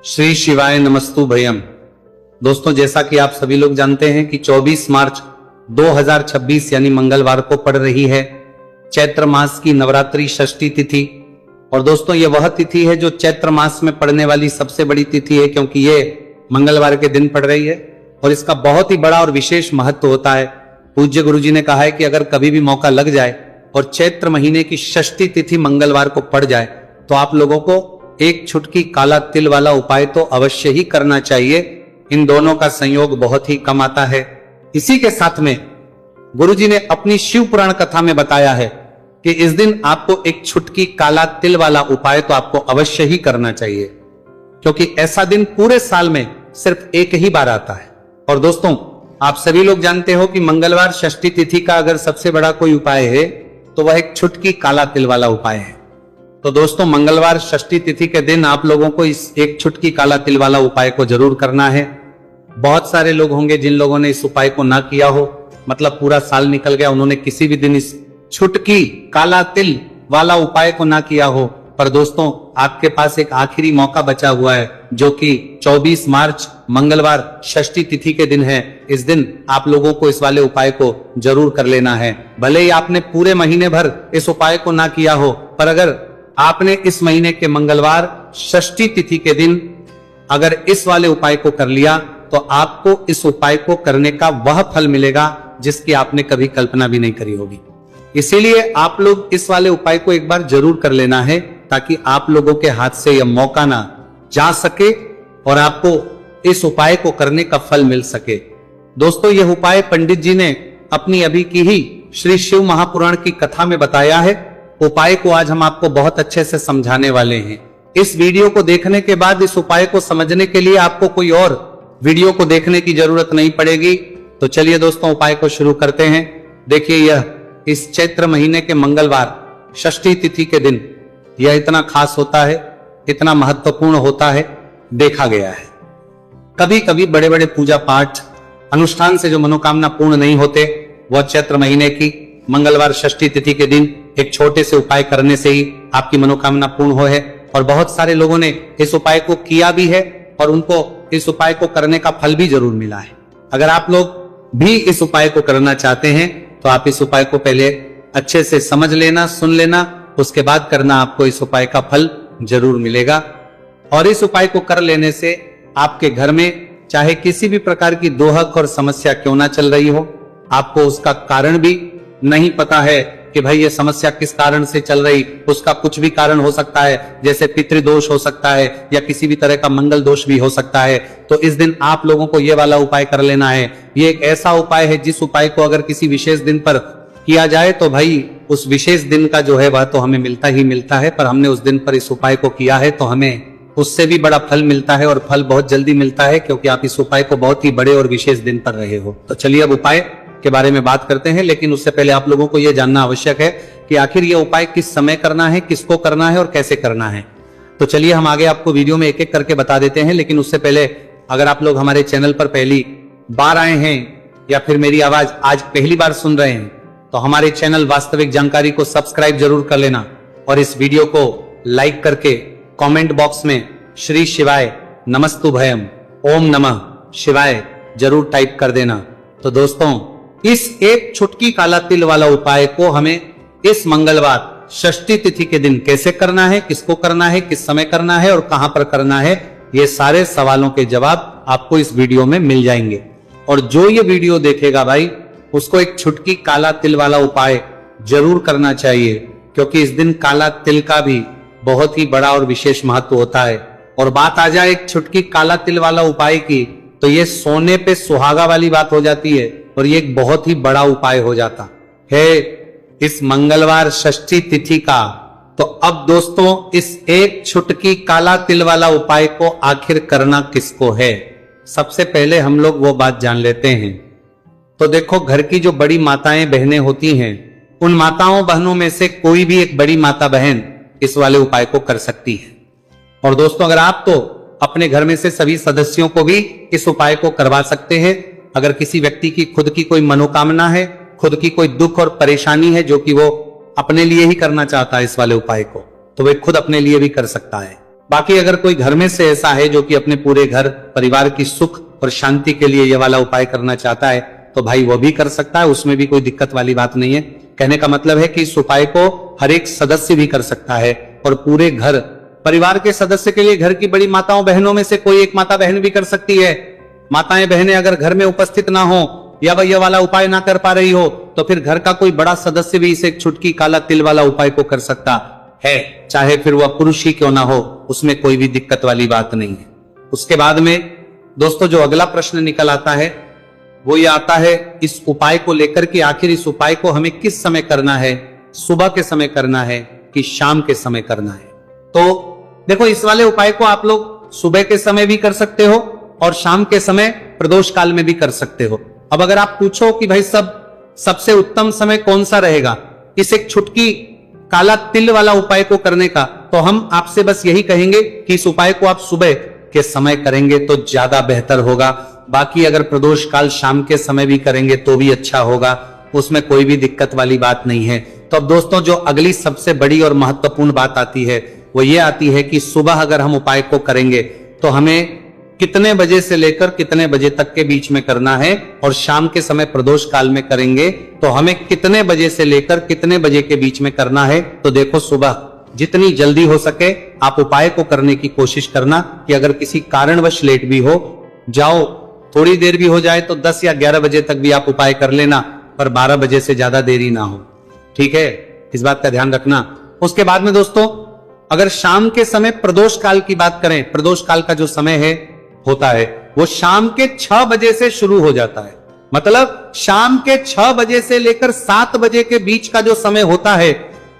श्री शिवाय नमस्तु भयम। दोस्तों, जैसा कि आप सभी लोग जानते हैं कि 24 मार्च 2026 यानी मंगलवार को पड़ रही है चैत्र मास की नवरात्रि षष्ठी तिथि। और दोस्तों, ये वह तिथि है जो चैत्र मास में पड़ने वाली सबसे बड़ी तिथि है, क्योंकि ये मंगलवार के दिन पड़ रही है और इसका बहुत ही बड़ा और विशेष महत्व होता है। पूज्य गुरु जी ने कहा है कि अगर कभी भी मौका लग जाए और चैत्र महीने की षष्ठी तिथि मंगलवार को पड़ जाए तो आप लोगों को एक छुटकी काला तिल वाला उपाय तो अवश्य ही करना चाहिए। इन दोनों का संयोग बहुत ही कम आता है। इसी के साथ में गुरुजी ने अपनी शिव पुराण कथा में बताया है कि इस दिन आपको एक छुटकी काला तिल वाला उपाय तो आपको अवश्य ही करना चाहिए, क्योंकि ऐसा दिन पूरे साल में सिर्फ एक ही बार आता है। और दोस्तों, आप सभी लोग जानते हो कि मंगलवार षष्ठी तिथि का अगर सबसे बड़ा कोई उपाय है तो वह एक छुटकी काला तिल वाला उपाय है। तो दोस्तों, मंगलवार षष्ठी तिथि के दिन आप लोगों को इस एक छुटकी काला तिल वाला उपाय को जरूर करना है। बहुत सारे लोग होंगे जिन लोगों ने इस उपाय को ना किया हो, मतलब पूरा साल निकल गया, उन्होंने किसी भी दिन इस छुटकी काला तिल वाला उपाय को ना किया हो। पर दोस्तों, आपके पास एक आखिरी मौका बचा हुआ है, जो कि 24 मार्च मंगलवार षष्ठी तिथि के दिन है। इस दिन आप लोगों को इस वाले उपाय को जरूर कर लेना है। भले ही आपने पूरे महीने भर इस उपाय को ना किया हो, पर अगर आपने इस महीने के मंगलवार षष्ठी तिथि के दिन अगर इस वाले उपाय को कर लिया तो आपको इस उपाय को करने का वह फल मिलेगा जिसकी आपने कभी कल्पना भी नहीं करी होगी। इसीलिए आप लोग इस वाले उपाय को एक बार जरूर कर लेना है, ताकि आप लोगों के हाथ से यह मौका ना जा सके और आपको इस उपाय को करने का फल मिल सके। दोस्तों, यह उपाय पंडित जी ने अपनी अभी की ही श्री शिव महापुराण की कथा में बताया है। उपाय को आज हम आपको बहुत अच्छे से समझाने वाले हैं। इस वीडियो को देखने के बाद इस उपाय को समझने के लिए आपको कोई और वीडियो को देखने की जरूरत नहीं पड़ेगी। तो चलिए दोस्तों, उपाय को शुरू करते हैं। देखिए, यह इस चैत्र महीने के मंगलवार षष्ठी तिथि के दिन यह इतना खास होता है, इतना महत्वपूर्ण होता है, देखा गया है। कभी कभी बड़े बड़े पूजा पाठ अनुष्ठान से जो मनोकामना पूर्ण नहीं होते, वह चैत्र महीने की मंगलवार षष्ठी तिथि के दिन एक छोटे से उपाय करने से ही आपकी मनोकामना पूर्ण हो है। और बहुत सारे लोगों ने इस उपाय को किया भी है और उनको इस उपाय को करने का फल भी जरूर मिला है। अगर आप लोग भी इस उपाय को करना चाहते हैं तो आप इस उपाय को पहले अच्छे से समझ लेना, सुन लेना, उसके बाद करना, आपको इस उपाय का फल जरूर मिलेगा। और इस उपाय को कर लेने से आपके घर में चाहे किसी भी प्रकार की दोहक और समस्या क्यों ना चल रही हो, आपको उसका कारण भी नहीं पता है कि भाई ये समस्या किस कारण से चल रही, उसका कुछ भी कारण हो सकता है, जैसे पितृदोष हो सकता है या किसी भी तरह का मंगल दोष भी हो सकता है। तो इस दिन आप लोगों को ये वाला उपाय कर लेना है। ये एक ऐसा उपाय है जिस उपाय को अगर किसी विशेष दिन पर किया जाए तो भाई उस विशेष दिन का जो है वह तो हमें मिलता ही मिलता है, पर हमने उस दिन पर इस उपाय को किया है तो हमें उससे भी बड़ा फल मिलता है, और फल बहुत जल्दी मिलता है, क्योंकि आप इस उपाय को बहुत ही बड़े और विशेष दिन पर रहे हो। तो चलिए अब उपाय के बारे में बात करते हैं, लेकिन उससे पहले आप लोगों को यह जानना आवश्यक है कि आखिर यह उपाय किस समय करना है, किसको करना है और कैसे करना है। तो चलिए हम आगे आपको वीडियो में एक एक करके बता देते हैं। लेकिन उससे पहले अगर आप लोग हमारे चैनल पर पहली बार आए हैं या फिर मेरी आवाज आज पहली बार सुन रहे हैं तो हमारे चैनल वास्तविक जानकारी को सब्सक्राइब जरूर कर लेना, और इस वीडियो को लाइक करके कमेंट बॉक्स में श्री शिवाय नमस्तु भयम ओम नमः शिवाय जरूर टाइप कर देना। तो दोस्तों, इस एक छुटकी काला तिल वाला उपाय को हमें इस मंगलवार षष्ठी तिथि के दिन कैसे करना है, किसको करना है, किस समय करना है और कहां पर करना है, ये सारे सवालों के जवाब आपको इस वीडियो में मिल जाएंगे। और जो ये वीडियो देखेगा भाई, उसको एक छुटकी काला तिल वाला उपाय जरूर करना चाहिए, क्योंकि इस दिन काला तिल का भी बहुत ही बड़ा और विशेष महत्व होता है। और बात आ जाए एक छुटकी काला तिल वाला उपाय की, तो ये सोने पे सुहागा वाली बात हो जाती है और ये एक बहुत ही बड़ा उपाय हो जाता है इस मंगलवार षष्ठी तिथि का। तो अब दोस्तों, इस एक छुटकी काला तिल वाला उपाय को आखिर करना किसको है, सबसे पहले हम लोग वो बात जान लेते हैं। तो देखो, घर की जो बड़ी माताएं बहनें होती हैं, उन माताओं बहनों में से कोई भी एक बड़ी माता बहन इस वाले उपाय को कर सकती है। और दोस्तों, अगर आप तो अपने घर में से सभी सदस्यों को भी इस उपाय को करवा सकते हैं। अगर किसी व्यक्ति की खुद की कोई मनोकामना है, खुद की कोई दुख और परेशानी है जो कि वो अपने लिए ही करना चाहता है इस वाले उपाय को, तो वे खुद अपने लिए भी कर सकता है। बाकी अगर कोई घर में से ऐसा है जो कि अपने पूरे घर परिवार की सुख और शांति के लिए ये वाला उपाय करना चाहता है तो भाई वो भी कर सकता है, उसमें भी कोई दिक्कत वाली बात नहीं है। कहने का मतलब है कि इस उपाय को हर एक सदस्य भी कर सकता है और पूरे घर परिवार के सदस्य के लिए घर की बड़ी माताओं बहनों में से कोई एक माता बहन भी कर सकती है। माताएं बहनें अगर घर में उपस्थित ना हो या वह यह वाला उपाय ना कर पा रही हो तो फिर घर का कोई बड़ा सदस्य भी इसे एक छुटकी काला तिल वाला उपाय को कर सकता है, चाहे फिर वह पुरुष ही क्यों ना हो, उसमें कोई भी दिक्कत वाली बात नहीं है। उसके बाद में दोस्तों जो अगला प्रश्न निकल आता है वो ये आता है इस उपाय को लेकर कि आखिर इस उपाय को हमें किस समय करना है, सुबह के समय करना है कि शाम के समय करना है। तो देखो इस वाले उपाय को आप लोग सुबह के समय भी कर सकते हो और शाम के समय प्रदोष काल में भी कर सकते हो। अब अगर आप पूछो कि भाई सबसे उत्तम समय कौन सा रहेगा इस एक छुटकी काला तिल वाला उपाय को करने का, तो हम आपसे बस यही कहेंगे कि इस उपाय को आप सुबह के समय करेंगे तो ज्यादा बेहतर होगा। बाकी अगर प्रदोष काल शाम के समय भी करेंगे तो भी अच्छा होगा, उसमें कोई भी दिक्कत वाली बात नहीं है। तो अब दोस्तों जो अगली सबसे बड़ी और महत्वपूर्ण बात आती है वो ये आती है कि सुबह अगर हम उपाय को करेंगे तो हमें कितने बजे से लेकर कितने बजे तक के बीच में करना है और शाम के समय प्रदोष काल में करेंगे तो हमें कितने बजे से लेकर कितने बजे के बीच में करना है। तो देखो सुबह जितनी जल्दी हो सके आप उपाय को करने की कोशिश करना कि अगर किसी कारणवश लेट भी हो जाओ, थोड़ी देर भी हो जाए तो 10 या 11 बजे तक भी आप उपाय कर लेना, पर 12 बजे से ज्यादा देरी ना हो, ठीक है, इस बात का ध्यान रखना। उसके बाद में दोस्तों अगर शाम के समय प्रदोष काल की बात करें, प्रदोष काल का जो समय है होता है वो शाम के 6 बजे से शुरू हो जाता है। मतलब शाम के 6 बजे से लेकर 7 बजे के बीच का जो समय होता है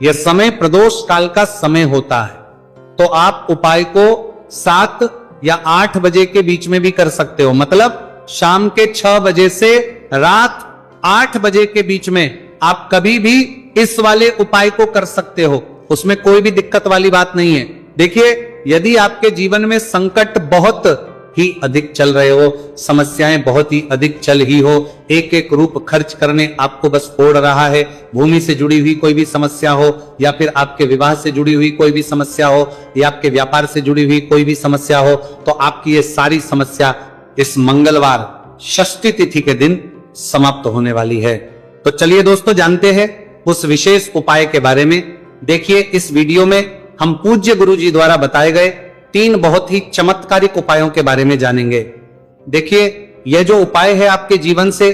यह समय प्रदोष काल का समय होता है। तो आप उपाय को 7 या 8 बजे के बीच में भी कर सकते हो। मतलब शाम के 6 बजे से रात 8 बजे के बीच में आप कभी भी इस वाले उपाय को कर सकते हो, उसमें कोई भी दिक्कत वाली बात नहीं है। देखिए यदि आपके जीवन में संकट बहुत ही अधिक चल रहे हो, समस्याएं बहुत ही अधिक चल ही हो, एक एक रूप खर्च करने आपको बस फोड़ रहा है, भूमि से जुड़ी हुई कोई भी समस्या हो या फिर आपके विवाह से जुड़ी हुई कोई भी समस्या हो या आपके व्यापार से जुड़ी हुई कोई भी समस्या हो, तो आपकी ये सारी समस्या इस मंगलवार षष्ठी तिथि के दिन समाप्त होने वाली है। तो चलिए दोस्तों जानते हैं उस विशेष उपाय के बारे में। देखिए इस वीडियो में हम पूज्य गुरु जी द्वारा बताए गए 3 बहुत ही चमत्कारिक उपायों के बारे में जानेंगे। देखिए यह जो उपाय है आपके जीवन से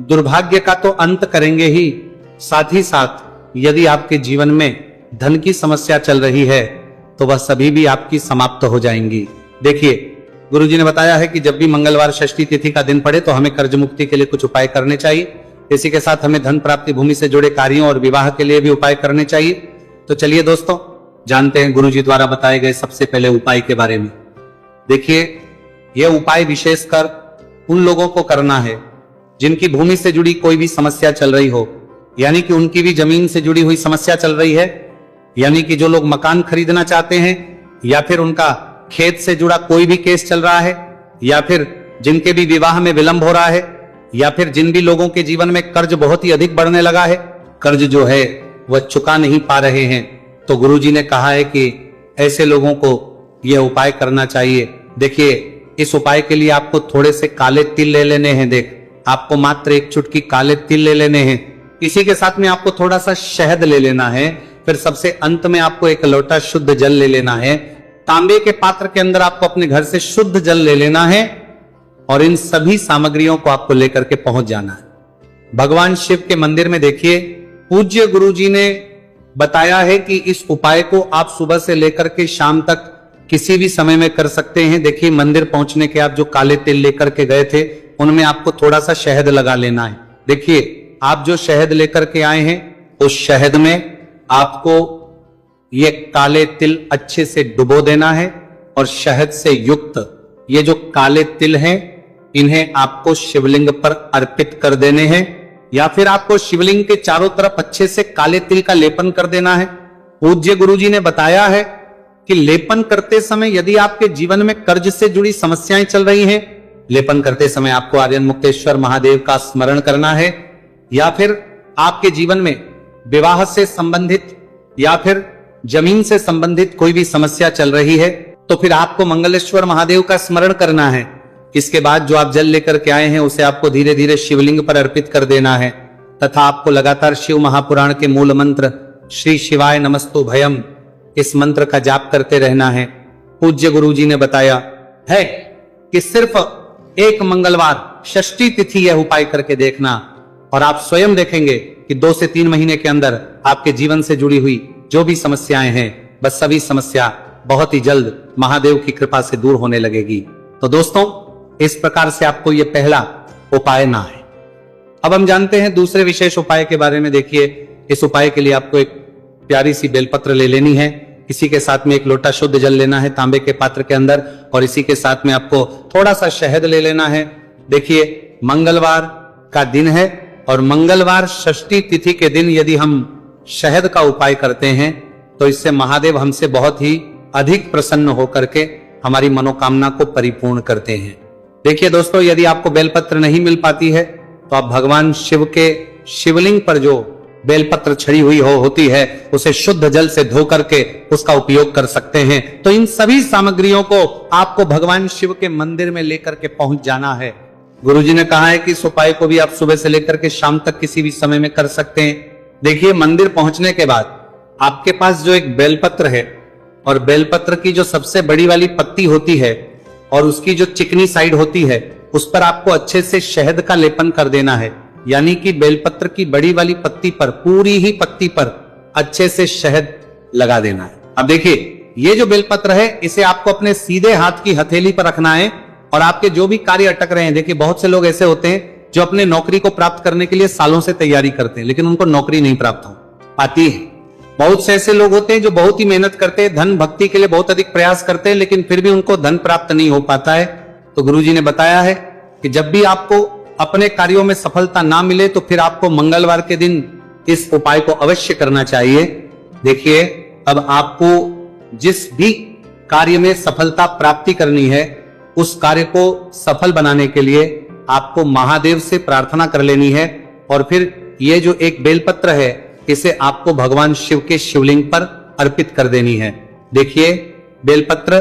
दुर्भाग्य का तो अंत करेंगे ही, साथ ही साथ यदि आपके जीवन में धन की समस्या चल रही है तो वह सभी भी आपकी समाप्त हो जाएंगी। देखिए गुरुजी ने बताया है कि जब भी मंगलवार षष्ठी तिथि का दिन पड़े तो हमें कर्ज मुक्ति के लिए कुछ उपाय करने चाहिए, इसी के साथ हमें धन प्राप्ति, भूमि से जुड़े कार्यों और विवाह के लिए भी उपाय करने चाहिए। तो चलिए दोस्तों जानते हैं गुरुजी द्वारा बताए गए सबसे पहले उपाय के बारे में। देखिए यह उपाय विशेषकर उन लोगों को करना है जिनकी भूमि से जुड़ी कोई भी समस्या चल रही हो, यानी कि उनकी भी जमीन से जुड़ी हुई समस्या चल रही है, यानी कि जो लोग मकान खरीदना चाहते हैं या फिर उनका खेत से जुड़ा कोई भी केस चल रहा है, या फिर जिनके भी विवाह में विलंब हो रहा है, या फिर जिन भी लोगों के जीवन में कर्ज बहुत ही अधिक बढ़ने लगा है, कर्ज जो है वह चुका नहीं पा रहे हैं, तो गुरुजी ने कहा है कि ऐसे लोगों को यह उपाय करना चाहिए। देखिए इस उपाय के लिए आपको थोड़े से काले तिल ले लेने हैं। देख आपको मात्र एक चुटकी काले तिल ले लेने हैं, इसी के साथ में आपको थोड़ा सा शहद ले लेना है, फिर सबसे अंत में आपको एक लोटा शुद्ध जल ले लेना है। तांबे के पात्र के अंदर आपको अपने घर से शुद्ध जल ले लेना है और इन सभी सामग्रियों को आपको लेकर के पहुंच जाना है भगवान शिव के मंदिर में। देखिए पूज्य गुरुजी ने बताया है कि इस उपाय को आप सुबह से लेकर के शाम तक किसी भी समय में कर सकते हैं। देखिए मंदिर पहुंचने के आप जो काले तिल लेकर के गए थे उनमें आपको थोड़ा सा शहद लगा लेना है। देखिए आप जो शहद लेकर के आए हैं उस शहद में आपको ये काले तिल अच्छे से डुबो देना है और शहद से युक्त ये जो काले तिल हैं इन्हें आपको शिवलिंग पर अर्पित कर देने हैं, या फिर आपको शिवलिंग के चारों तरफ अच्छे से काले तिल का लेपन कर देना है। पूज्य गुरुजी ने बताया है कि लेपन करते समय यदि आपके जीवन में कर्ज से जुड़ी समस्याएं चल रही हैं, लेपन करते समय आपको आर्यन मुक्तेश्वर महादेव का स्मरण करना है, या फिर आपके जीवन में विवाह से संबंधित या फिर जमीन से संबंधित कोई भी समस्या चल रही है तो फिर आपको मंगलेश्वर महादेव का स्मरण करना है। इसके बाद जो आप जल लेकर के आए हैं उसे आपको धीरे धीरे शिवलिंग पर अर्पित कर देना है तथा आपको लगातार शिव महापुराण के मूल मंत्र श्री शिवाय नमस्तु भयम इस मंत्र का जाप करते रहना है। पूज्य गुरुजी ने बताया है कि सिर्फ एक मंगलवार षष्ठी तिथि यह उपाय करके देखना और आप स्वयं देखेंगे कि 2 से 3 महीने के अंदर आपके जीवन से जुड़ी हुई जो भी समस्याएं हैं बस सभी समस्या बहुत ही जल्द महादेव की कृपा से दूर होने लगेगी। तो दोस्तों, इस प्रकार से आपको यह पहला उपाय ना है। अब हम जानते हैं दूसरे विशेष उपाय के बारे में। देखिए, इस उपाय के लिए आपको एक प्यारी सी बेलपत्र ले लेनी है। इसी के साथ में 1 लोटा शुद्ध जल लेना है तांबे के पात्र के अंदर और इसी के साथ में आपको थोड़ा सा शहद ले लेना है। देखिए, मंगलवार का दिन है और मंगलवार षष्ठी तिथि के दिन यदि हम शहद का उपाय करते हैं तो इससे महादेव हमसे बहुत ही अधिक प्रसन्न होकर के हमारी मनोकामना को परिपूर्ण करते हैं। देखिए दोस्तों, यदि आपको बेलपत्र नहीं मिल पाती है तो आप भगवान शिव के शिवलिंग पर जो बेलपत्र छड़ी हुई होती है उसे शुद्ध जल से धो करके उसका उपयोग कर सकते हैं। तो इन सभी सामग्रियों को आपको भगवान शिव के मंदिर में लेकर के पहुंच जाना है। गुरुजी ने कहा है कि इस उपाय को भी आप सुबह से लेकर के शाम तक किसी भी समय में कर सकते हैं। देखिए, मंदिर पहुंचने के बाद आपके पास जो एक बेलपत्र है और बेलपत्र की जो सबसे बड़ी वाली पत्ती होती है और उसकी जो चिकनी साइड होती है उस पर आपको अच्छे से शहद का लेपन कर देना है। यानी कि बेलपत्र की बड़ी वाली पत्ती पर, पूरी ही पत्ती पर अच्छे से शहद लगा देना है। अब देखिए, ये जो बेलपत्र है इसे आपको अपने सीधे हाथ की हथेली पर रखना है और आपके जो भी कार्य अटक रहे हैं, देखिए बहुत से लोग ऐसे होते हैं जो अपने नौकरी को प्राप्त करने के लिए सालों से तैयारी करते हैं लेकिन उनको नौकरी नहीं प्राप्त हो पाती है। बहुत से ऐसे लोग होते हैं जो बहुत ही मेहनत करते हैं, धन भक्ति के लिए बहुत अधिक प्रयास करते हैं लेकिन फिर भी उनको धन प्राप्त नहीं हो पाता है। तो गुरुजी ने बताया है कि जब भी आपको अपने कार्यों में सफलता ना मिले तो फिर आपको मंगलवार के दिन इस उपाय को अवश्य करना चाहिए। देखिए, अब आपको जिस भी कार्य में सफलता प्राप्ति करनी है उस कार्य को सफल बनाने के लिए आपको महादेव से प्रार्थना कर लेनी है और फिर ये जो एक बेलपत्र है इसे आपको भगवान शिव के शिवलिंग पर अर्पित कर देनी है। देखिए, बेलपत्र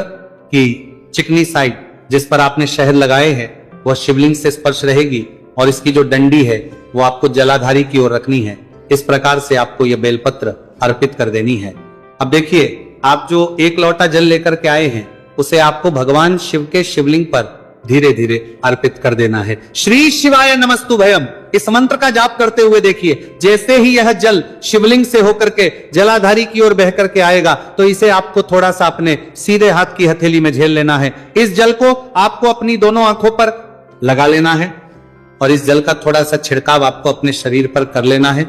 की चिकनी साइड जिस पर आपने शहद लगाए हैं वह शिवलिंग से स्पर्श रहेगी और इसकी जो डंडी है वो आपको जलाधारी की ओर रखनी है। इस प्रकार से आपको यह बेलपत्र अर्पित कर देनी है। अब देखिए, आप जो 1 लोटा जल लेकर के आए हैं उसे आपको भगवान शिव के शिवलिंग पर धीरे धीरे अर्पित कर देना है। श्री शिवाय नमस्तु भयम इस मंत्र का जाप करते हुए देखिए, जैसे ही यह जल शिवलिंग से होकर के जलाधारी की ओर बह करके आएगा तो इसे आपको थोड़ा सा अपने सीधे हाथ की हथेली में झेल लेना है। इस जल को आपको अपनी दोनों आंखों पर लगा लेना है और इस जल का थोड़ा सा छिड़काव आपको अपने शरीर पर कर लेना है।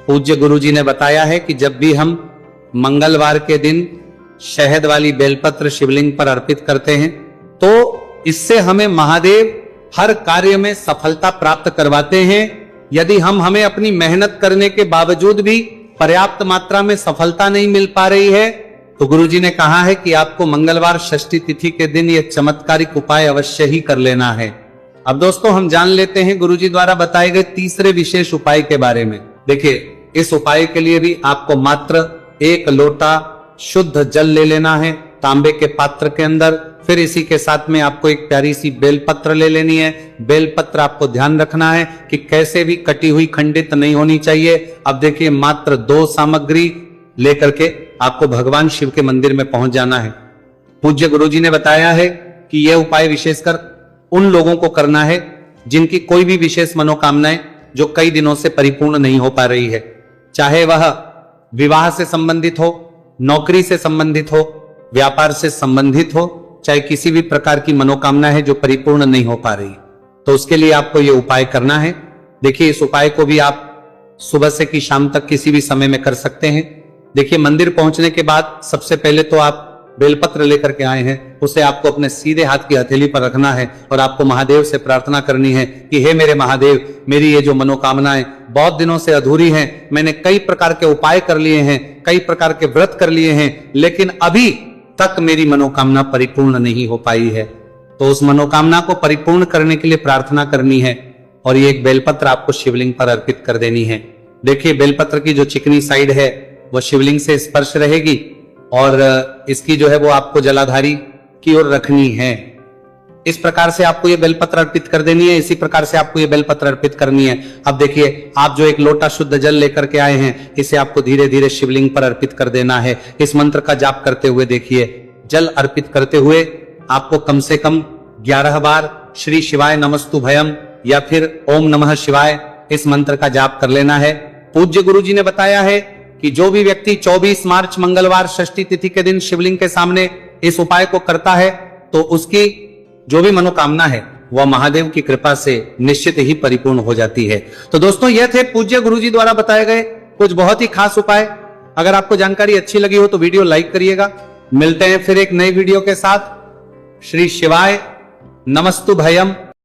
पूज्य गुरुजी ने बताया है कि जब भी हम मंगलवार के दिन शहद वाली बेलपत्र शिवलिंग पर अर्पित करते हैं तो इससे हमें महादेव हर कार्य में सफलता प्राप्त करवाते हैं। यदि हमें अपनी मेहनत करने के बावजूद भी पर्याप्त मात्रा में सफलता नहीं मिल पा रही है तो गुरुजी ने कहा है कि आपको मंगलवार षष्ठी तिथि के दिन यह चमत्कारिक उपाय अवश्य ही कर लेना है। अब दोस्तों, हम जान लेते हैं गुरुजी द्वारा बताए गए तीसरे विशेष उपाय के बारे में। देखिए, इस उपाय के लिए भी आपको मात्र 1 लोटा शुद्ध जल ले लेना है तांबे के पात्र के अंदर। फिर इसी के साथ में आपको एक प्यारी सी बेलपत्र ले लेनी है। बेलपत्र आपको ध्यान रखना है कि कैसे भी कटी हुई खंडित नहीं होनी चाहिए। अब देखिए, मात्र 2 सामग्री लेकर के आपको भगवान शिव के मंदिर में पहुंच जाना है। पूज्य गुरुजी ने बताया है कि यह उपाय विशेषकर उन लोगों को करना है जिनकी कोई भी विशेष मनोकामनाएं जो कई दिनों से परिपूर्ण नहीं हो पा रही है, चाहे वह विवाह से संबंधित हो, नौकरी से संबंधित हो, व्यापार से संबंधित हो, चाहे किसी भी प्रकार की मनोकामना है जो परिपूर्ण नहीं हो पा रही, तो उसके लिए आपको यह उपाय करना है। देखिए, इस उपाय को भी आप सुबह से की शाम तक किसी भी समय में कर सकते हैं। देखिए, मंदिर पहुंचने के बाद सबसे पहले तो आप बेलपत्र लेकर के आए हैं, उसे आपको अपने सीधे हाथ की हथेली पर रखना है और आपको महादेव से प्रार्थना करनी है कि हे मेरे महादेव, मेरी ये जो मनोकामनाएं बहुत दिनों से अधूरी हैं, मैंने कई प्रकार के उपाय कर लिए हैं, कई प्रकार के व्रत कर लिए हैं, लेकिन अभी तक मेरी मनोकामना परिपूर्ण नहीं हो पाई है। तो उस मनोकामना को परिपूर्ण करने के लिए प्रार्थना करनी है और ये एक बेलपत्र आपको शिवलिंग पर अर्पित कर देनी है। देखिए, बेलपत्र की जो चिकनी साइड है वो शिवलिंग से स्पर्श रहेगी और इसकी जो है वो आपको जलाधारी की ओर रखनी है। इस प्रकार से आपको ये बेलपत्र अर्पित कर देनी है, इसी प्रकार से आपको ये बेलपत्र अर्पित करनी है। अब देखिए, आप जो एक लोटा शुद्ध जल लेकर के आए हैं, इसे आपको धीरे धीरे शिवलिंग पर अर्पित कर देना है। इस मंत्र का जाप करते हुए देखिए, जल अर्पित करते हुए आपको कम से कम 11 बार श्री शिवाय नमस्तु भयम या फिर ओम नमः शिवाय इस मंत्र का जाप कर लेना है। पूज्य गुरु जी ने बताया है कि जो भी व्यक्ति 24 मार्च मंगलवार षष्ठी तिथि के दिन शिवलिंग के सामने इस उपाय को करता है तो उसकी जो भी मनोकामना है वह महादेव की कृपा से निश्चित ही परिपूर्ण हो जाती है। तो दोस्तों, यह थे पूज्य गुरु जी द्वारा बताए गए कुछ बहुत ही खास उपाय। अगर आपको जानकारी अच्छी लगी हो तो वीडियो लाइक करिएगा। मिलते हैं फिर एक नई वीडियो के साथ। श्री शिवाय नमस्तु भयम।